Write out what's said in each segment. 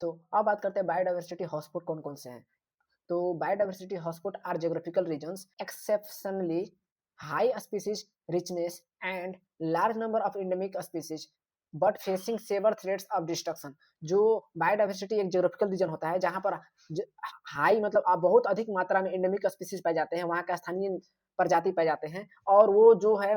तो अब बात करते हैं बायोडायवर्सिटी हॉटस्पॉट कौन-कौन से हैं। तो biodiversity hotspot are geographical regions exceptionally high species richness and large number of endemic species but facing severe threats of destruction. जो बायोडायवर्सिटी एक जियोग्राफिकल रीजन होता है जहाँ पर हाई मतलब बहुत अधिक मात्रा में एंडेमिक स्पीशीज पाए जाते हैं, वहाँ का स्थानीय प्रजाति पाए जाते हैं और वो जो है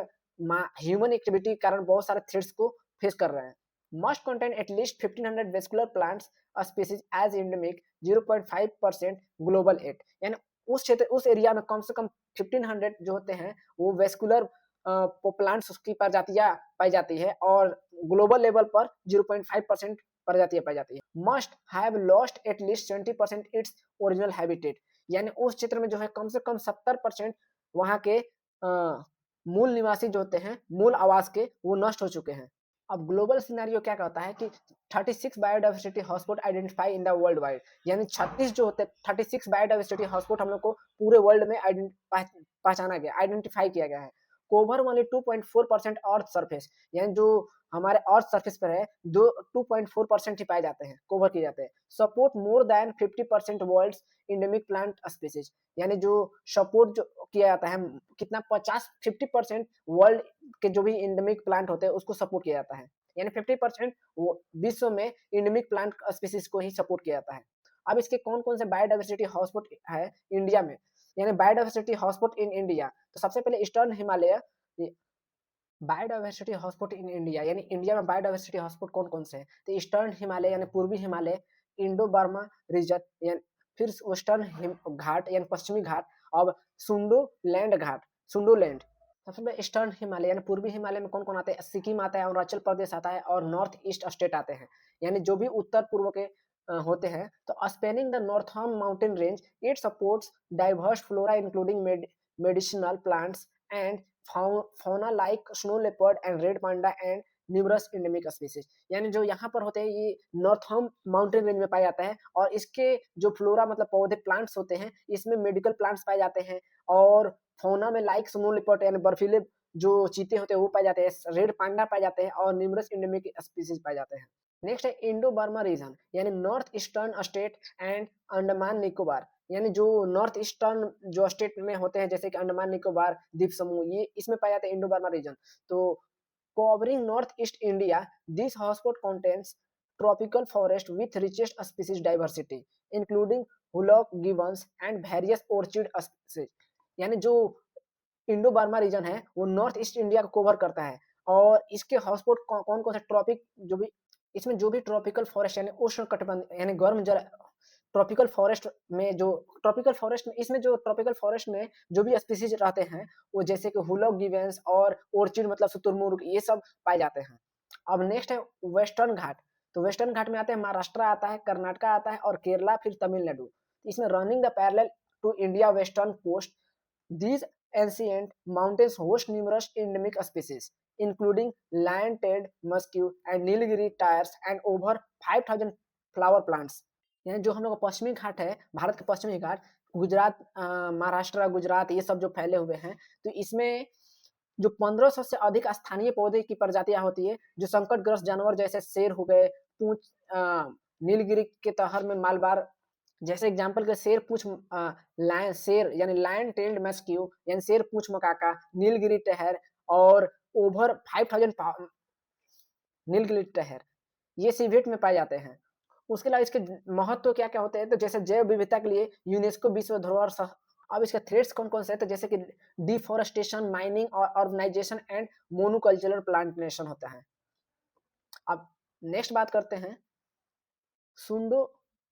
ह्यूमन एक्टिविटी के कारण बहुत सारे थ्रेट्स को फेस कर रहे हैं। Must contain at least 1500 vascular plants species as endemic 0.5% global at, यानी उस क्षेत्र उस एरिया में कम से कम 1500 जो होते हैं वो वेस्कुलर प्लांट्स की प्रजातियां पाई जाती है और ग्लोबल लेवल पर 0.5% प्रजातियां पाई जाती है। Must have lost at least 70% its original habitat, यानी उस क्षेत्र में जो है कम से कम 70% वहां के मूल निवासी जो होते हैं, मूल आवास के, वो नष्ट हो चुके हैं। अब ग्लोबल सिनेरियो क्या कहता है कि 36 biodiversity hotspot identify in the world wide, यानी 36 जो होते हैं 36 बायोडायवर्सिटी हॉटस्पॉट हम लोग को पूरे वर्ल्ड में पहचाना गया, आइडेंटिफाई किया गया है। कोवर ओनली 2.4% अर्थ सरफेस, यानी जो हमारे अर्थ सरफेस पर है 2.4% ही पाए जाते हैं, कवर किए जाते हैं। Support more than 50% world endemic plant species, यानी जो सपोर्ट जो किया जाता है कितना 50% वर्ल्ड के जो भी इंडेमिक प्लांट होते हैं उसको सपोर्ट किया जाता है, यानी 50% विश्व में इंडेमिक प्लांट स्पीसीज को ही सपोर्ट किया जाता है। अब इसके कौन कौन से बायोडायवर्सिटी हॉटस्पॉट है इंडिया में, यानी बायोडायवर्सिटी हॉटस्पॉट इन इंडिया। तो सबसे पहले eastern Himalaya biodiversity hotspot in India, यानी इंडिया में बायोडायवर्सिटी हॉटस्पॉट कौन कौन से हैं। तो ईस्टर्न हिमालय यानी पूर्वी हिमालय, इंडो बर्मा रीजन यानी फिर वेस्टर्न घाट यानी पश्चिमी घाट, अब सुंडो लैंड घाट, सुंडो लैंड। सबसे पहले ईस्टर्न हिमालय यानी पूर्वी हिमालय में कौन कौन आते हैं, सिक्किम आता है, अरुणाचल प्रदेश आता है और नॉर्थ ईस्ट स्टेट आते हैं, यानी जो भी उत्तर पूर्व के होते हैं। तो spanning the northern mountain range it supports diverse flora including medicinal plants and fauna like snow leopard and red panda and numerous endemic species, यानी जो यहाँ पर होते हैं ये नॉर्थर्न माउंटेन रेंज में पाया जाता है और इसके जो फ्लोरा मतलब पौधे प्लांट्स होते हैं इसमें मेडिकल प्लांट्स पाए जाते हैं और फौना में लाइक स्नो लेपर्ड यानी बर्फीले जो चीते होते हैं वो पाए जाते हैं, रेड पांडा पाए जाते हैं और न्यूमरस एंडेमिक स्पीसीज पाए जाते हैं। नेक्स्ट है इंडो बर्मा रीजन, यानी north eastern state and Andaman Nicobar, यानी जो नॉर्थ ईस्टर्न जो स्टेट में होते हैं जैसे कि अंडमान निकोबार द्वीप समूह, ये इसमें पाया जाता है इंडो बर्मा रीजन। तो covering north east India this hotspot contains tropical forest with richest species diversity including hoolock Gibbons and various orchid species, यानी जो इंडो बर्मा रीजन है वो नॉर्थ ईस्ट इंडिया को कवर करता है और इसके हॉटस्पॉट कौन कौन से ट्रॉपिक जो भी इसमें जो भी ट्रॉपिकल फॉरेस्ट यानी उष्ण कटिबंध यानी गर्म जल ट्रॉपिकल फॉरेस्ट में जो ट्रॉपिकल फॉरेस्ट में इसमें जो ट्रॉपिकल फॉरेस्ट में जो भी स्पीसीज रहते हैं वो जैसे कि हुलॉक गिवेंस और ऑर्चिड मतलब शुतुरमुर्ग ये सब पाए जाते हैं। अब नेक्स्ट है वेस्टर्न घाट। तो वेस्टर्न घाट में आते हैं महाराष्ट्र आता है, कर्नाटक आता है और केरला फिर तमिलनाडु। इसमें running the parallel to India western coast these ancient mountains host numerous endemic species, including lion-tailed musque and Nilgiri tares and over 5,000 flower plants। यानी जो हम लोग का पश्चिमी घाट है, भारत के पश्चिमी घाट, गुजरात, महाराष्ट्र, गुजरात ये सब जो फैले हुए हैं, तो इसमें जो 1500 से अधिक स्थानीय पौधे की प्रजातियां होती है, जो संकटग्रस्त जानवर जैसे शेर हो गए, पूंछ, नीलगिरी के तहर में मालबार जैसे एग्जाम्पल के शेर पूछ लायन शेर यानी लायन टेल्ड मस्क्यू यानी शेर पूछ मकाका, नीलगिरी टहर और ओवर 5000 नीलगिरी टहर ये सिवेट में पाए जाते हैं। उसके अलावा इसके महत्व तो क्या क्या होते हैं, तो जैसे जैव विविधता के लिए यूनेस्को विश्व धरोहर सह। अब इसके थ्रेट्स कौन कौन से हैं, तो जैसे कि डिफोरेस्टेशन, माइनिंग और ऑर्गेनाइजेशन एंड मोनोकल्चरल प्लांटेशन होता है। अब नेक्स्ट बात करते हैं सुंडो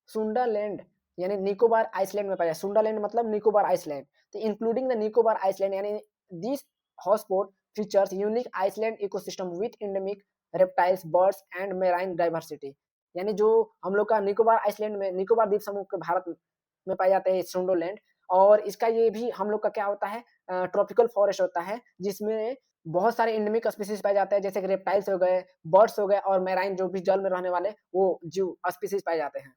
सुंडालैंड यानी निकोबार आइसलैंड में पाया जाए। सुंडालैंड मतलब निकोबार आइसलैंड, तो इंक्लूडिंग द निकोबार आइसलैंड यानी this hotspot features unique island ecosystem with endemic reptiles birds and marine diversity, यानी जो हम लोग का निकोबार आइसलैंड में निकोबार द्वीप समूह के भारत में पाए जाते हैं सुंडोलैंड, और इसका ये भी हम लोग का क्या होता है ट्रॉपिकल फॉरेस्ट होता है जिसमें बहुत सारे एंडेमिक स्पीसीज पाए जाते हैं जैसे कि रेप्टाइल्स हो गए, बर्ड्स हो गए और मेराइन जो भी जल में रहने वाले वो जीव स्पीसीज पाए जाते हैं।